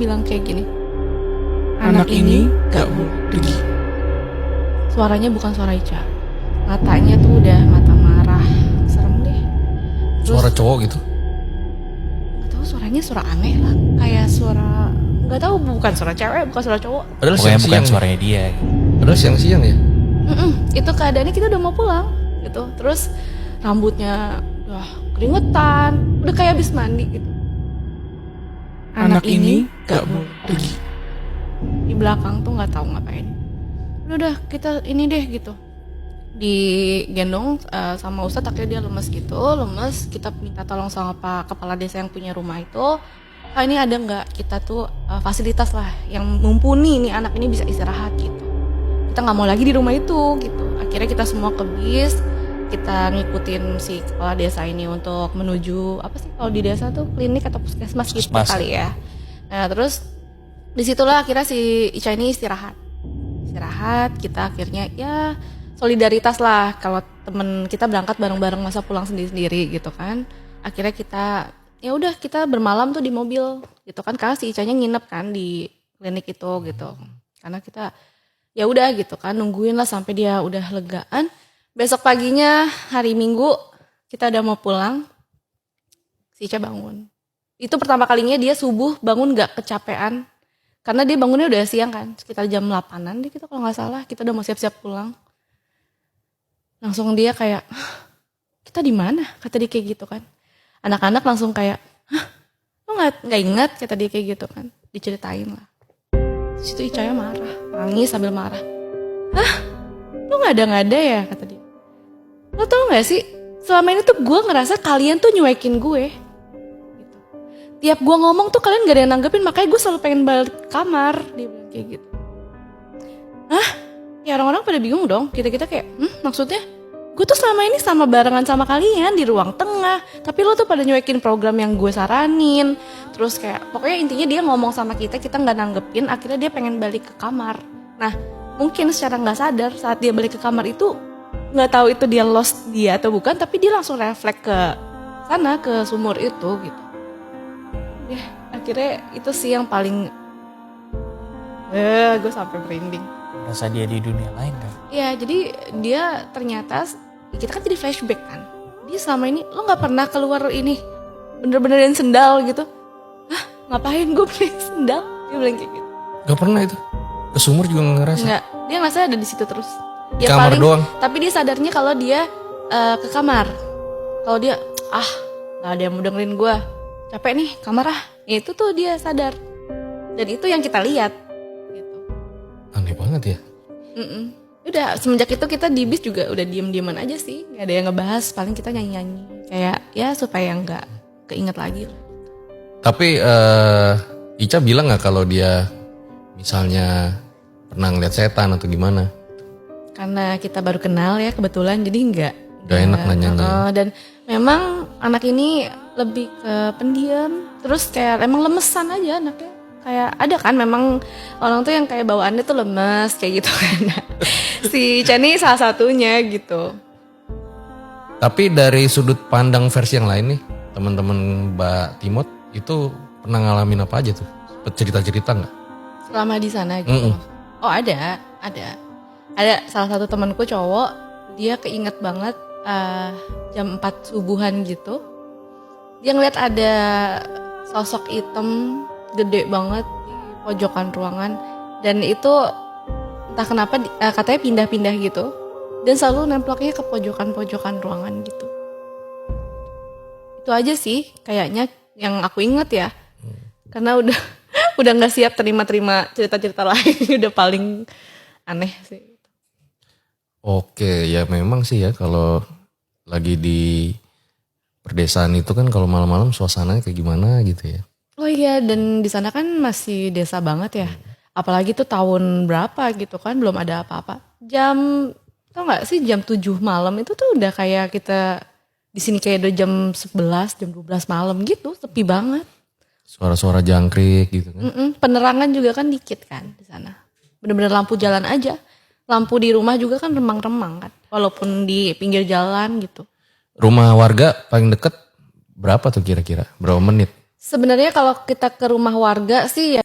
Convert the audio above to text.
bilang kayak gini, Anak ini gak mau pergi. suaranya bukan suara Ica, matanya tuh udah mata marah, serem deh. Terus, Suara cowok gitu. nggak tahu suaranya suara aneh lah, kayak suara nggak tahu, bukan suara cewek, bukan suara cowok. Padahal Pokoknya bukan siang-siang. suaranya dia. Padahal siang-siang ya. Itu keadaannya kita udah mau pulang gitu, terus rambutnya udah keringetan, udah kayak habis mandi gitu. Anak ini gak mau pergi. Di belakang tuh nggak tahu ngapain. Udah kita ini deh gitu, digendong sama Ustadz, akhirnya dia lemes gitu, kita minta tolong sama Pak Kepala Desa yang punya rumah itu, ini ada nggak kita tuh fasilitas lah yang mumpuni nih anak ini bisa istirahat gitu. Kita nggak mau lagi di rumah itu gitu. Akhirnya kita semua ke bis, kita ngikutin si kepala desa ini untuk menuju apa sih kalau di desa tuh, klinik atau puskesmas gitu Puskesmas, kali ya. Nah terus disitulah akhirnya si Ica ini istirahat, kita akhirnya ya solidaritas lah, kalau temen kita berangkat bareng-bareng masa pulang sendiri-sendiri gitu kan. Akhirnya kita ya udah kita bermalam tuh di mobil gitu kan, karena si Icanya nginep kan di klinik itu gitu, karena kita ya udah gitu kan nungguin lah sampai dia udah legaan. Besok paginya hari Minggu kita udah mau pulang, si Ica bangun. Itu pertama kalinya dia subuh bangun gak kecapean, karena dia bangunnya udah siang kan, sekitar jam 8-an deh kita kalau gak salah. Kita udah mau siap-siap pulang, langsung dia kayak, kita di mana? Kata dia kayak gitu kan. Anak-anak langsung kayak, lu nggak ingat? Kata dia kayak gitu kan. Diceritain lah. Di situ Icanya marah, nangis sambil marah. Lu ngada-ngada ya? Kata dia. Lo tau gak sih, selama ini tuh gue ngerasa kalian tuh nyuekin gue. Gitu. Tiap gue ngomong tuh kalian gak ada yang nanggepin, makanya gue selalu pengen balik kamar. Dia bilang kayak gitu. Ya orang-orang pada bingung dong. Kita kayak, maksudnya? Gue tuh selama ini sama barengan sama kalian di ruang tengah, tapi lo tuh pada nyuekin program yang gue saranin. Terus kayak, pokoknya intinya dia ngomong sama kita gak nanggepin, akhirnya dia pengen balik ke kamar. Nah, mungkin secara gak sadar saat dia balik ke kamar itu, gak tahu itu dia lost dia atau bukan, tapi dia langsung refleks ke sana, ke sumur itu gitu. Ya, akhirnya itu sih yang paling, gue sampai merinding. Rasa dia di dunia lain kan. Ya, jadi dia ternyata, kita kan jadi flashback kan. Dia selama ini, lo gak pernah keluar ini, bener-benerin sendal gitu. Ngapain gue beli sendal? Dia bilang kayak gitu. Gak pernah itu. Ke sumur juga gak ngerasa. Enggak, dia ngerasa ada di situ terus. Di kamar doang. Tapi dia sadarnya kalau dia ke kamar. Kalau dia, gak ada yang mau dengerin gue. Capek nih, kamar ah. Ya, itu tuh dia sadar. Dan itu yang kita lihat. Gitu. Aneh banget ya. Udah semenjak itu kita di bis juga udah diem-dieman aja sih, nggak ada yang ngebahas, paling kita nyanyi-nyanyi kayak ya supaya nggak keinget lagi. Tapi Ica bilang gak kalau dia misalnya pernah ngeliat setan atau gimana? Karena kita baru kenal ya kebetulan, jadi nggak enak nanyanya. dan memang anak ini lebih ke pendiam, terus kayak emang lemesan aja anaknya. Kayak ada kan memang orang tuh yang kayak bawaannya tuh lemes kayak gitu kan. Si Chani salah satunya gitu. Tapi dari sudut pandang versi yang lain nih, teman-teman Mbak Timot itu pernah ngalamin apa aja tuh? Cerita-cerita nggak? Selama di sana gitu. Oh ada. Ada salah satu temanku cowok, dia keinget banget jam 4 subuhan gitu. Dia ngeliat ada sosok hitam gede banget di pojokan ruangan, dan itu entah kenapa katanya pindah-pindah gitu, dan selalu nemploknya ke pojokan-pojokan ruangan gitu. Itu aja sih kayaknya yang aku inget ya, karena udah udah nggak siap terima cerita-cerita lain. Udah paling aneh sih. Oke, ya memang sih ya kalau lagi di perdesaan itu kan kalau malam-malam suasananya kayak gimana gitu ya. Oh iya, dan di sana kan masih desa banget ya. Apalagi tuh tahun berapa gitu kan, belum ada apa-apa. Tau gak sih jam 7 malam itu tuh udah kayak kita di sini kayak udah jam 11, jam 12 malam gitu, sepi banget. Suara-suara jangkrik gitu kan. Penerangan juga kan dikit kan di sana. Bener-bener lampu jalan aja. Lampu di rumah juga kan remang-remang kan, walaupun di pinggir jalan gitu. Rumah warga paling deket berapa tuh kira-kira? Berapa menit? Sebenarnya kalau kita ke rumah warga sih ya